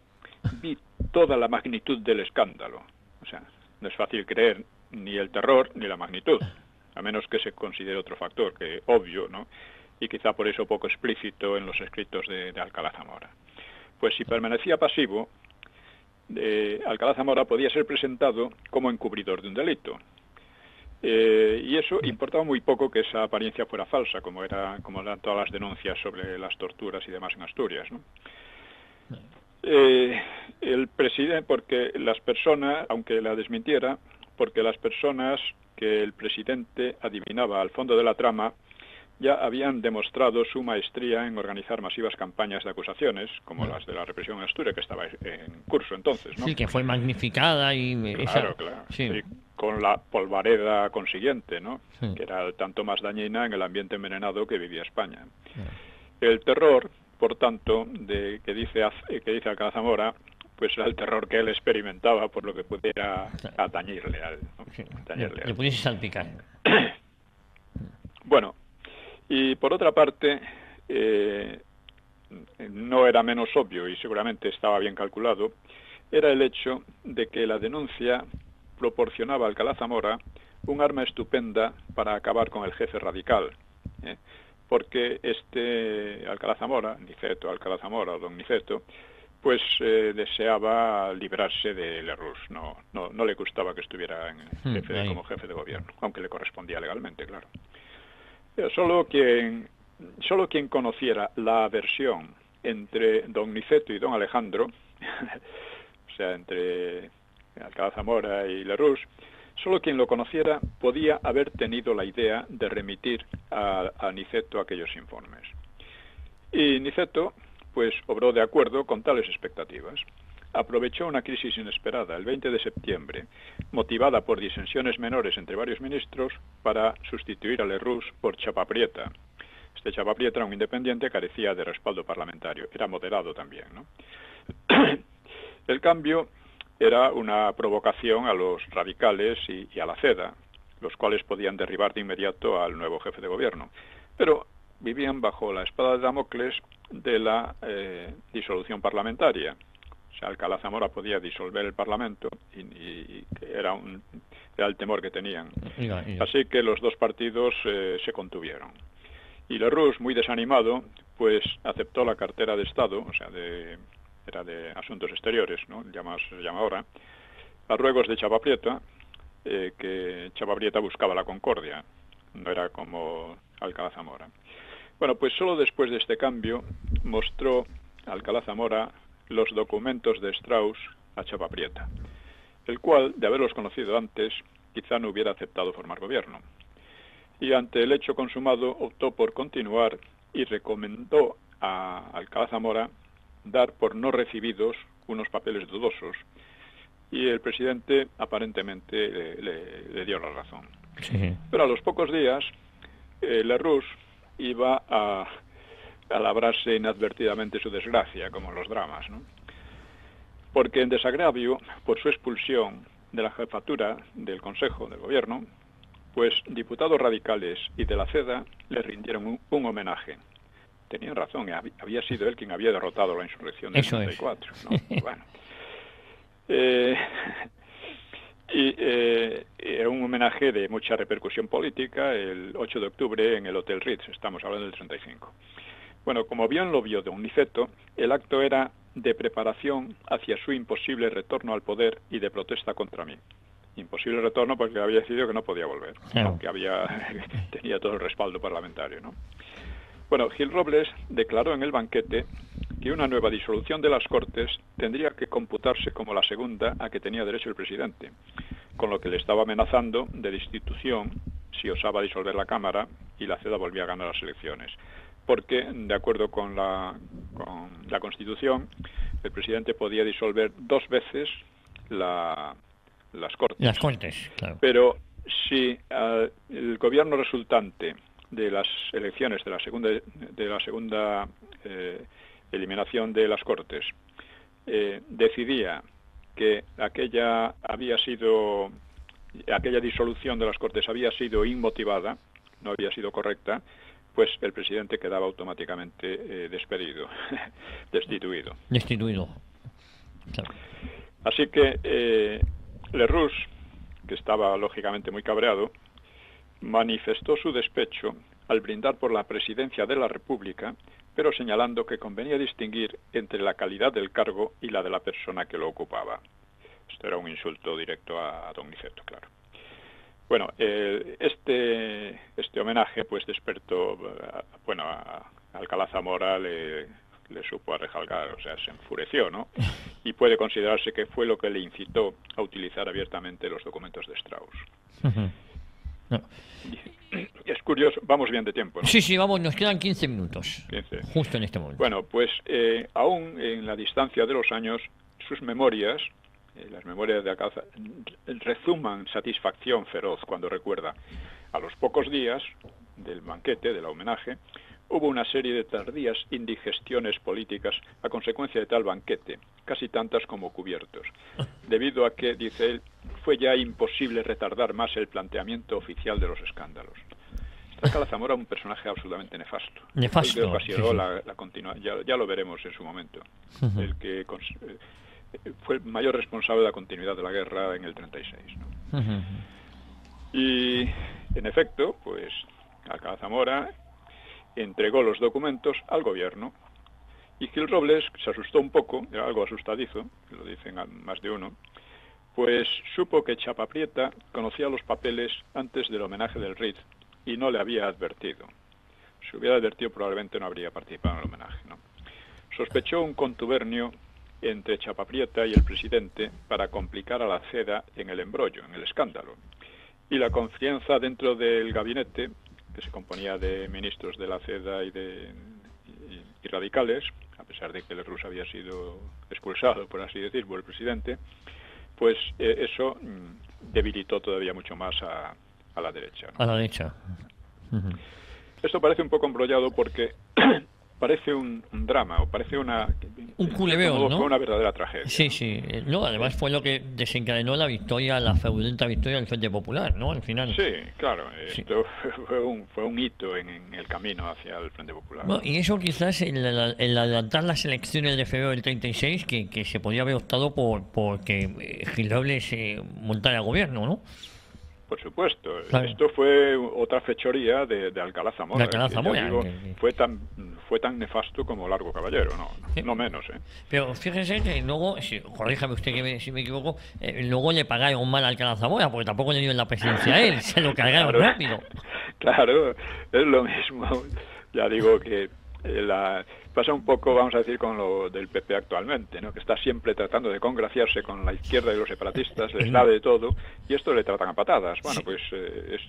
vi toda la magnitud del escándalo. O sea, no es fácil creer ni el terror ni la magnitud, a menos que se considere otro factor, que obvio, ¿no? Y quizá por eso poco explícito en los escritos de Alcalá Zamora. Pues si permanecía pasivo, Alcalá Zamora podía ser presentado como encubridor de un delito. Y eso importaba muy poco que esa apariencia fuera falsa, como eran todas las denuncias sobre las torturas y demás en Asturias, ¿no? El presidente, porque las personas, aunque la desmintiera, porque las personas que el presidente adivinaba al fondo de la trama ya habían demostrado su maestría en organizar masivas campañas de acusaciones, como las de la represión en Asturias, que estaba en curso entonces, ¿no?
Sí, que fue magnificada y...
Claro.
Sí.
Y con la polvareda consiguiente, ¿no?
Sí.
Que era tanto más dañina en el ambiente envenenado que vivía España. El terror, por tanto, que dice Alcalá Zamora, pues era el terror que él experimentaba por lo que pudiera atañirle a él, ¿no?
Sí. Le pudiese salpicar.
Bueno, y por otra parte, no era menos obvio y seguramente estaba bien calculado, era el hecho de que la denuncia proporcionaba a Alcalá Zamora un arma estupenda para acabar con el jefe radical, porque Alcalá Zamora, Alcalá Zamora o don Niceto, pues deseaba librarse de Lerroux, no le gustaba que estuviera como jefe de gobierno, aunque le correspondía legalmente, claro. Solo quien conociera la aversión entre don Niceto y don Alejandro, o sea, entre Alcalá Zamora y Lerroux, solo quien lo conociera podía haber tenido la idea de remitir a Niceto aquellos informes. Y Niceto, pues, obró de acuerdo con tales expectativas. Aprovechó una crisis inesperada el 20 de septiembre, motivada por disensiones menores entre varios ministros, para sustituir a Lerroux por Chapa Prieta. Chapa Prieta era un independiente, carecía de respaldo parlamentario, era moderado también, ¿no? El cambio era una provocación a los radicales y a la CEDA, los cuales podían derribar de inmediato al nuevo jefe de gobierno. Pero vivían bajo la espada de Damocles de la disolución parlamentaria. O sea, Alcalá Zamora podía disolver el Parlamento y era el temor que tenían. Así que los dos partidos se contuvieron. Y Lerroux, muy desanimado, pues aceptó la cartera de Estado, o sea, era de Asuntos Exteriores, ¿no? Se llama ahora, a ruegos de Chapa Prieta, que Chapa Prieta buscaba la concordia, no era como Alcalá Zamora. Bueno, pues solo después de este cambio mostró Alcalá Zamora los documentos de Strauss a Chapa Prieta, el cual, de haberlos conocido antes, quizá no hubiera aceptado formar gobierno. Y ante el hecho consumado optó por continuar y recomendó a Alcalá Zamora dar por no recibidos unos papeles dudosos y el presidente aparentemente le dio la razón.
Sí.
Pero a los pocos días, Lerroux iba a labrarse inadvertidamente su desgracia, como en los dramas, ¿no? Porque en desagravio por su expulsión de la jefatura del Consejo del Gobierno, pues diputados radicales y de la CEDA le rindieron un homenaje. Tenían razón, había sido él quien había derrotado la insurrección del 34, ¿no? Bueno. Era un homenaje de mucha repercusión política, el 8 de octubre en el Hotel Ritz, estamos hablando del 35. Bueno, como bien lo vio don Niceto, el acto era de preparación hacia su imposible retorno al poder y de protesta contra mí. Imposible retorno porque había decidido que no podía volver, aunque tenía todo el respaldo parlamentario, ¿no? Bueno, Gil Robles declaró en el banquete que una nueva disolución de las Cortes tendría que computarse como la segunda a que tenía derecho el presidente, con lo que le estaba amenazando de destitución si osaba disolver la Cámara y la CEDA volvía a ganar las elecciones. Porque, de acuerdo con la Constitución, el presidente podía disolver 2 veces las Cortes.
Las Cortes, claro.
Pero si el gobierno resultante de las elecciones de la segunda eliminación de las Cortes decidía que aquella disolución de las Cortes había sido inmotivada, no había sido correcta, pues el presidente quedaba automáticamente destituido.
Claro.
Así que Lerroux, que estaba lógicamente muy cabreado, manifestó su despecho al brindar por la presidencia de la República, pero señalando que convenía distinguir entre la calidad del cargo y la de la persona que lo ocupaba. Esto era un insulto directo a don Niceto, claro. Bueno, este homenaje pues despertó, a Alcalá Zamora le supo arrejalgar, o sea, se enfureció, ¿no? Y puede considerarse que fue lo que le incitó a utilizar abiertamente los documentos de Strauss.
Uh-huh. No.
Es curioso, vamos bien de tiempo, ¿no?
Sí, vamos, nos quedan 15 minutos.
15.
Justo en este momento.
Bueno, pues aún en la distancia de los años, sus memorias, las memorias de Alcalá, rezuman satisfacción feroz cuando recuerda. A los pocos días del banquete, del homenaje, hubo una serie de tardías indigestiones políticas a consecuencia de tal banquete, casi tantas como cubiertos, debido a que, dice él, fue ya imposible retardar más el planteamiento oficial de los escándalos. Alcalá Zamora es un personaje absolutamente nefasto.
Nefasto.
El que ocasionó ya lo veremos en su momento. Uh-huh. El que fue el mayor responsable de la continuidad de la guerra en el 36, ¿no? Uh-huh. Y, en efecto, pues Alcalá Zamora entregó los documentos al gobierno y Gil Robles se asustó un poco, era algo asustadizo, lo dicen más de uno, pues supo que Chapaprieta conocía los papeles antes del homenaje del Ritz y no le había advertido. Si hubiera advertido probablemente no habría participado en el homenaje, ¿no? Sospechó un contubernio entre Chapaprieta y el presidente para complicar a la CEDA en el embrollo, en el escándalo. Y la confianza dentro del gabinete, que se componía de ministros de la CEDA y radicales, a pesar de que Lerroux había sido expulsado, por así decir, por el presidente, pues eso debilitó todavía mucho más a la derecha, ¿no?
A la derecha. Uh-huh.
Esto parece un poco embrollado porque parece un drama, o parece
un culebeo, ¿no?
Fue una verdadera tragedia.
Sí. No, además fue lo que desencadenó la fraudulenta victoria del Frente Popular, ¿no? Al final.
Sí, claro. Esto fue un hito en el camino hacia el Frente Popular.
No, y eso quizás el adelantar las elecciones de febrero del 36, que se podía haber optado por que Gil Robles montara gobierno, ¿no?
Por supuesto.
Claro.
Esto fue otra fechoría de Alcalá Zamora.
De Alcalá Zamora.
Fue tan nefasto como Largo Caballero, no menos.
Pero fíjese que luego, corríjame usted si me equivoco, luego le pagaron mal a Alcalá Zamora, porque tampoco le dio la presidencia a él, se lo cargaron rápido.
Claro, es lo mismo. Ya digo que pasa un poco, vamos a decir, con lo del PP actualmente, ¿no? Que está siempre tratando de congraciarse con la izquierda y los separatistas, les da de todo, y esto le tratan a patadas. Bueno, pues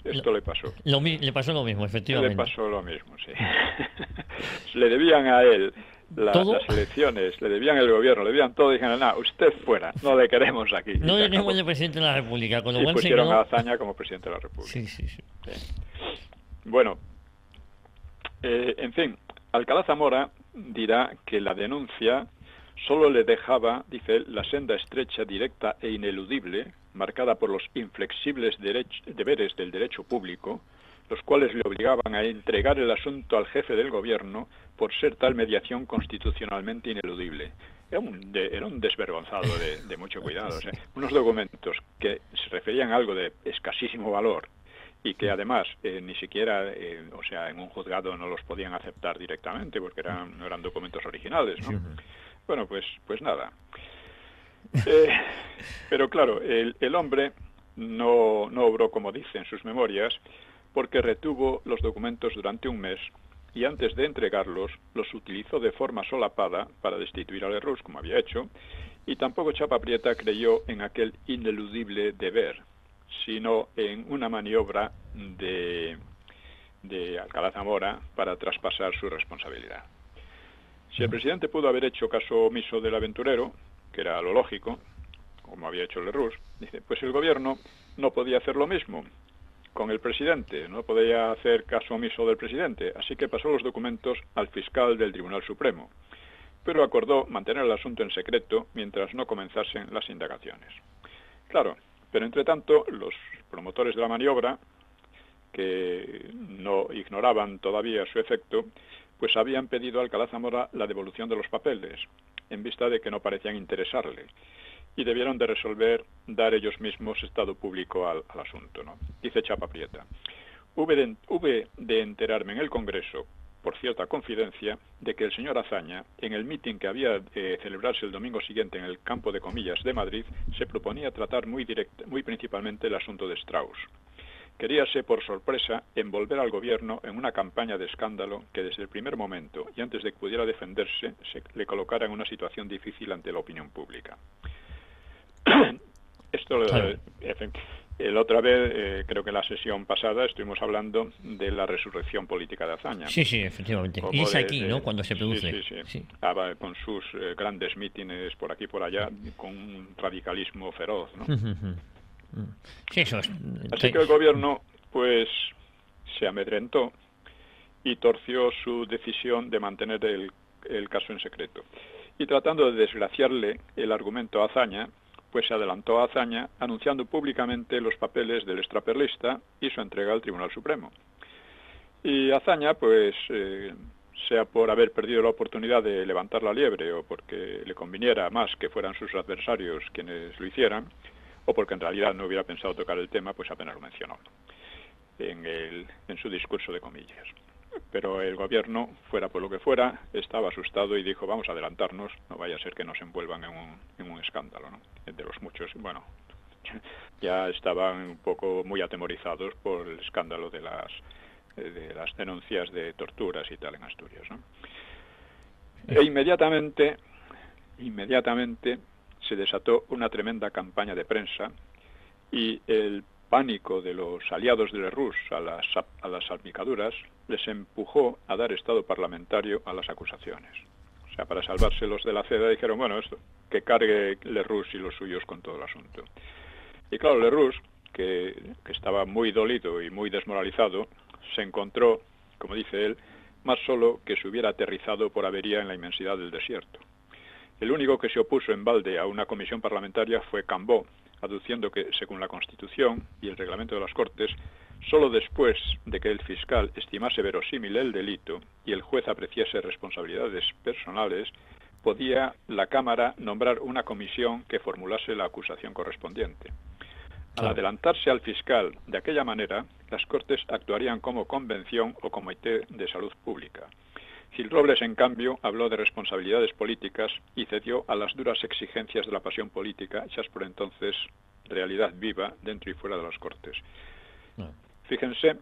esto le pasó.
Le pasó lo mismo, efectivamente.
Le pasó lo mismo, sí. Le debían a él las elecciones, le debían el gobierno, le debían todo, y dijeron, no, usted fuera, no le queremos aquí.
No le queremos de presidente de la República, con lo cual
pusieron a Azaña como presidente de la República.
Sí.
Bueno, en fin, Alcalá Zamora dirá que la denuncia solo le dejaba, dice él, la senda estrecha, directa e ineludible, marcada por los inflexibles deberes del derecho público, los cuales le obligaban a entregar el asunto al jefe del gobierno por ser tal mediación constitucionalmente ineludible. Era un desvergonzado de mucho cuidado. O sea, unos documentos que se referían a algo de escasísimo valor y que además ni siquiera, o sea, en un juzgado no los podían aceptar directamente porque no eran documentos originales, ¿no? Bueno, pues nada. Pero claro, el hombre no obró como dice en sus memorias, porque retuvo los documentos durante un mes y antes de entregarlos los utilizó de forma solapada para destituir a Lerroux, como había hecho, y tampoco Chapa Prieta creyó en aquel ineludible deber, sino en una maniobra de Alcalá Zamora para traspasar su responsabilidad. Si el presidente pudo haber hecho caso omiso del aventurero, que era lo lógico, como había hecho Lerroux, dice, pues el gobierno no podía hacer lo mismo con el presidente, no podía hacer caso omiso del presidente, así que pasó los documentos al fiscal del Tribunal Supremo, pero acordó mantener el asunto en secreto mientras no comenzasen las indagaciones. Claro, pero entre tanto, los promotores de la maniobra, que no ignoraban todavía su efecto, pues habían pedido a Alcalá Zamora la devolución de los papeles, en vista de que no parecían interesarle, y debieron de resolver dar ellos mismos estado público al asunto, ¿no? Dice Chapa Prieta, hube de enterarme en el Congreso, por cierta confidencia, de que el señor Azaña, en el mitin que había de celebrarse el domingo siguiente en el Campo de Comillas de Madrid, se proponía tratar muy principalmente el asunto de Strauss. Queríase, por sorpresa, envolver al gobierno en una campaña de escándalo que desde el primer momento, y antes de que pudiera defenderse, le colocara en una situación difícil ante la opinión pública. Esto, la otra vez, creo que en la sesión pasada estuvimos hablando de la resurrección política de Azaña.
Sí, efectivamente. Y es aquí, ¿no?, cuando se produce.
Sí. Con sus grandes mítines por aquí y por allá, con un radicalismo feroz, ¿no?
Sí, eso es.
Así que el gobierno, pues, se amedrentó y torció su decisión de mantener el caso en secreto. Y tratando de desgraciarle el argumento a Azaña, pues se adelantó a Azaña anunciando públicamente los papeles del extraperlista y su entrega al Tribunal Supremo. Y Azaña, pues, sea por haber perdido la oportunidad de levantar la liebre o porque le conviniera más que fueran sus adversarios quienes lo hicieran, o porque en realidad no hubiera pensado tocar el tema, pues apenas lo mencionó en su discurso de comillas. Pero el gobierno, fuera por lo que fuera, estaba asustado y dijo, vamos a adelantarnos, no vaya a ser que nos envuelvan en un escándalo, ¿no? De los muchos, bueno, ya estaban un poco muy atemorizados por el escándalo de las denuncias de torturas y tal en Asturias, ¿no? E inmediatamente se desató una tremenda campaña de prensa y el pánico de los aliados de Lerroux a las salpicaduras les empujó a dar estado parlamentario a las acusaciones. O sea, para salvárselos de la ceda dijeron, bueno, esto, que cargue Lerroux y los suyos con todo el asunto. Y claro, Lerroux, que estaba muy dolido y muy desmoralizado, se encontró, como dice él, más solo que se hubiera aterrizado por avería en la inmensidad del desierto. El único que se opuso en balde a una comisión parlamentaria fue Cambó, aduciendo que, según la Constitución y el reglamento de las Cortes, solo después de que el fiscal estimase verosímil el delito y el juez apreciase responsabilidades personales, podía la Cámara nombrar una comisión que formulase la acusación correspondiente. Al adelantarse al fiscal de aquella manera, las Cortes actuarían como convención o comité de salud pública. Gil Robles, en cambio, habló de responsabilidades políticas y cedió a las duras exigencias de la pasión política, hechas por entonces realidad viva dentro y fuera de las Cortes. Fíjense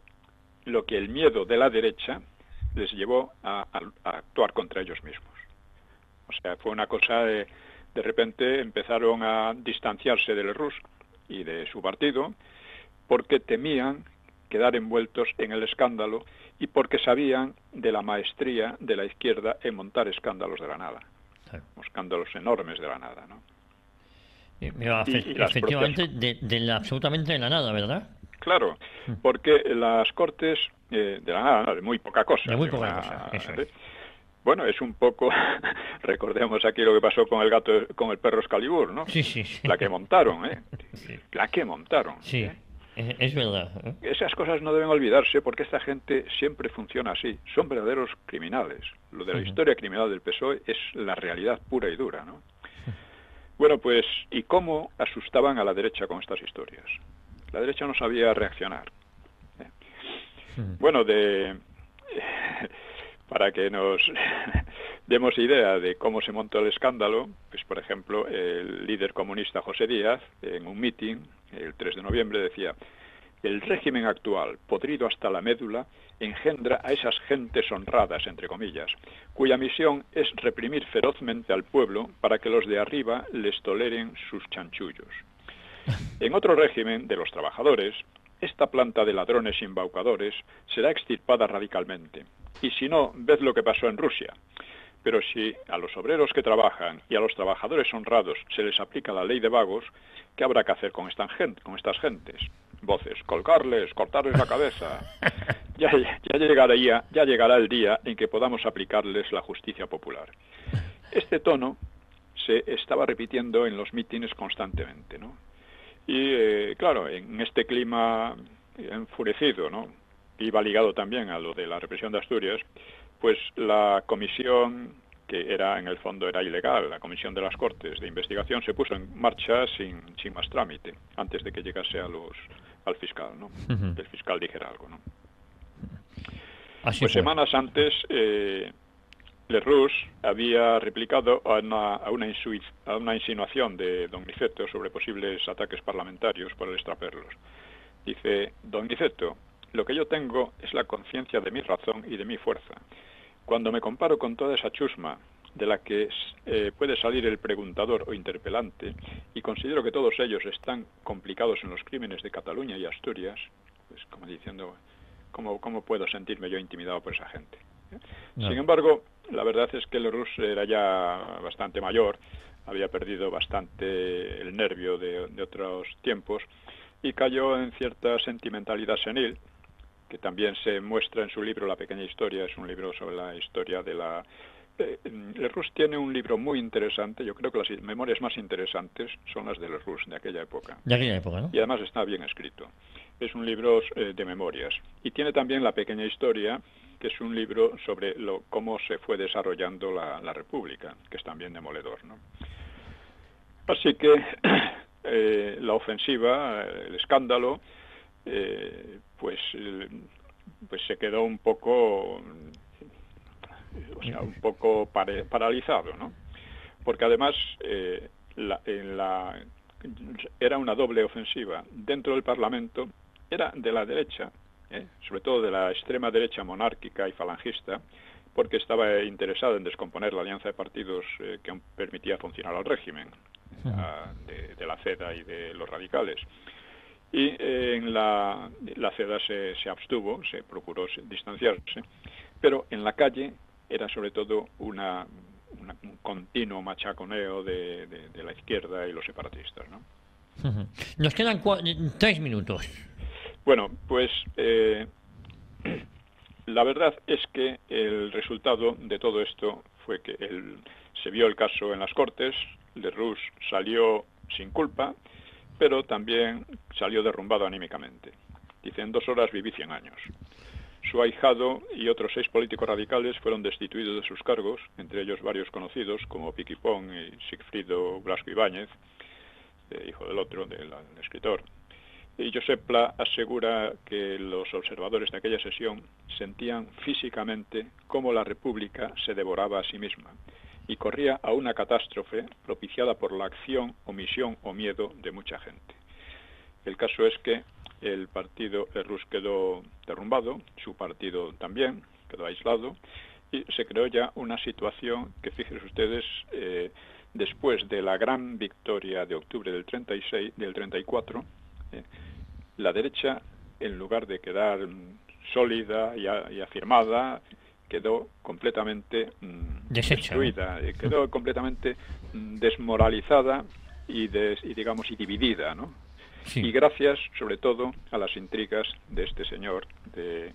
lo que el miedo de la derecha les llevó a actuar contra ellos mismos. O sea, fue una cosa de repente empezaron a distanciarse de Lerroux y de su partido porque temían quedar envueltos en el escándalo y porque sabían de la maestría de la izquierda en montar escándalos de la nada, escándalos enormes de la nada, ¿no?
Efectivamente, absolutamente de la nada, ¿verdad?
Claro, porque las Cortes, de la nada, no, de muy poca cosa.
De muy poca cosa, eso es.
Bueno, es un poco, recordemos aquí lo que pasó con el gato, con el perro Excalibur, ¿no?
Sí.
La que montaron, ¿eh? Sí. La que montaron.
Sí, es verdad.
Esas cosas no deben olvidarse porque esta gente siempre funciona así. Son verdaderos criminales. Lo de la historia criminal del PSOE es la realidad pura y dura, ¿no? Bueno, pues, ¿y cómo asustaban a la derecha con estas historias? La derecha no sabía reaccionar. Bueno, para que nos demos idea de cómo se montó el escándalo, pues por ejemplo, el líder comunista José Díaz, en un mitin, el 3 de noviembre, decía: el régimen actual, podrido hasta la médula, engendra a esas gentes honradas, entre comillas, cuya misión es reprimir ferozmente al pueblo para que los de arriba les toleren sus chanchullos. En otro régimen, de los trabajadores, esta planta de ladrones y embaucadores será extirpada radicalmente. Y si no, ved lo que pasó en Rusia. Pero si a los obreros que trabajan y a los trabajadores honrados se les aplica la ley de vagos, ¿qué habrá que hacer con estas gentes? Voces: colgarles, cortarles la cabeza. Ya llegará el día en que podamos aplicarles la justicia popular. Este tono se estaba repitiendo en los mítines constantemente, ¿no? Y claro, en este clima enfurecido, ¿no?, iba ligado también a lo de la represión de Asturias, pues la comisión, que en el fondo era ilegal, la comisión de las Cortes de investigación, se puso en marcha sin más trámite, antes de que llegase al fiscal, ¿no? Que el fiscal dijera algo, ¿no?
Así
pues
fue.
Semanas antes, Lerroux había replicado a una insinuación de don Niceto sobre posibles ataques parlamentarios por el extraperlos. Dice: don Niceto, lo que yo tengo es la conciencia de mi razón y de mi fuerza. Cuando me comparo con toda esa chusma de la que puede salir el preguntador o interpelante, y considero que todos ellos están complicados en los crímenes de Cataluña y Asturias, pues como diciendo, ¿cómo puedo sentirme yo intimidado por esa gente? No. Sin embargo, la verdad es que Lerroux era ya bastante mayor, había perdido bastante el nervio de otros tiempos y cayó en cierta sentimentalidad senil, que también se muestra en su libro La pequeña historia. Es un libro sobre la historia de la... Lerroux tiene un libro muy interesante. Yo creo que las memorias más interesantes son las de Lerroux, de aquella época.
De aquella época, ¿no?
Y además está bien escrito. Es un libro de memorias. Y tiene también La pequeña historia, que es un libro sobre cómo se fue desarrollando la República, que es también demoledor, ¿no? Así que la ofensiva, el escándalo, pues se quedó un poco, paralizado, ¿no? Porque además era una doble ofensiva. Dentro del Parlamento era de la derecha, sobre todo de la extrema derecha monárquica y falangista, porque estaba interesada en descomponer la alianza de partidos que permitía funcionar al régimen, de la CEDA y de los radicales. Y en la CEDA se abstuvo, se procuró distanciarse, pero en la calle era sobre todo un continuo machaconeo de la izquierda y los separatistas, ¿no?
Nos quedan 3 minutos.
Bueno, pues la verdad es que el resultado de todo esto fue que se vio el caso en las Cortes. Lerroux salió sin culpa, pero también salió derrumbado anímicamente. Dice: en 2 horas viví 100 años. Su ahijado y otros 6 políticos radicales fueron destituidos de sus cargos, entre ellos varios conocidos como Piquipón y Sigfrido Blasco Ibáñez, hijo del otro, del escritor. Y Josep Pla asegura que los observadores de aquella sesión sentían físicamente cómo la República se devoraba a sí misma y corría a una catástrofe propiciada por la acción, omisión o miedo de mucha gente. El caso es que el partido Lerroux quedó derrumbado, su partido también quedó aislado, y se creó ya una situación que, fíjense ustedes, después de la gran victoria de octubre del 34, la derecha en lugar de quedar sólida y afirmada, quedó completamente destruida, quedó completamente desmoralizada y dividida, ¿no? Sí. Y gracias, sobre todo, a las intrigas de este señor de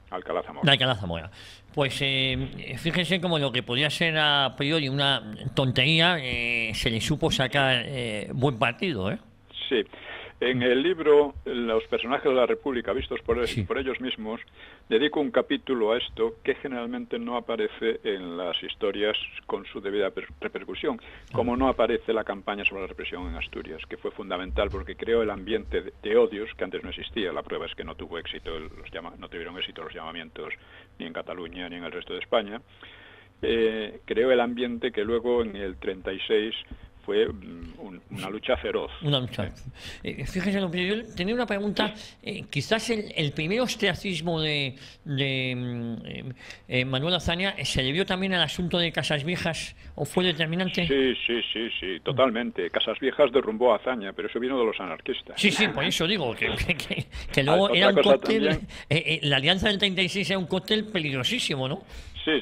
Alcalá Zamora.
De Alcalá Zamora. Pues fíjense como lo que podía ser a priori una tontería, se le supo sacar buen partido, ¿eh?
Sí. En el libro Los personajes de la República vistos por ellos mismos, dedico un capítulo a esto que generalmente no aparece en las historias con su debida repercusión, como no aparece la campaña sobre la represión en Asturias, que fue fundamental porque creó el ambiente de odios que antes no existía. La prueba es que no tuvo éxito, no tuvieron éxito los llamamientos ni en Cataluña ni en el resto de España. Creó el ambiente que luego en el 36 fue una lucha feroz.
Una lucha. Fíjese, yo tenía una pregunta. Quizás el primer ostracismo de Manuel Azaña se debió también al asunto de Casas Viejas, ¿o fue determinante?
Sí, totalmente. Casas Viejas derrumbó a Azaña, pero eso vino de los anarquistas.
Sí, por eso digo que luego era un cóctel. La alianza del 36 era un cóctel peligrosísimo, ¿no?
Sí,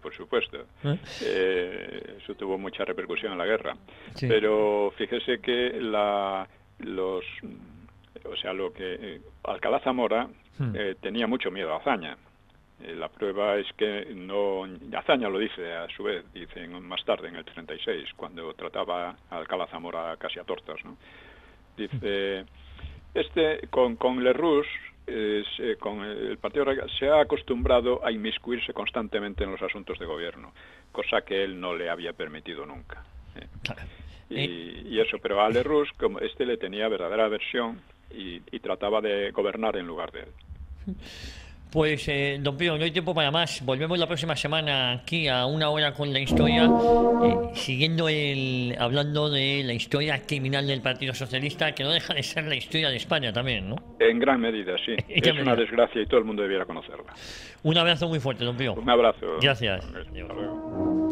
por supuesto. Eso tuvo mucha repercusión en la guerra. Sí. Pero fíjese que Alcalá Zamora tenía mucho miedo a Azaña. La prueba es que Azaña lo dice a su vez, más tarde en el 36, cuando trataba a Alcalá Zamora casi a tortas, ¿no? Dice, con Lerroux, con el Partido Radical, se ha acostumbrado a inmiscuirse constantemente en los asuntos de gobierno, cosa que él no le había permitido nunca. Y eso, pero a Lerroux, como le tenía verdadera aversión y trataba de gobernar en lugar de él.
Pues, don Pío, no hay tiempo para más. Volvemos la próxima semana aquí a Una Hora con la Historia, siguiendo hablando de la historia criminal del Partido Socialista, que no deja de ser la historia de España también, ¿no?
En gran medida, sí. Es una desgracia y todo el mundo debiera conocerla.
Un abrazo muy fuerte, don Pío.
Un abrazo.
Gracias.
Hasta luego.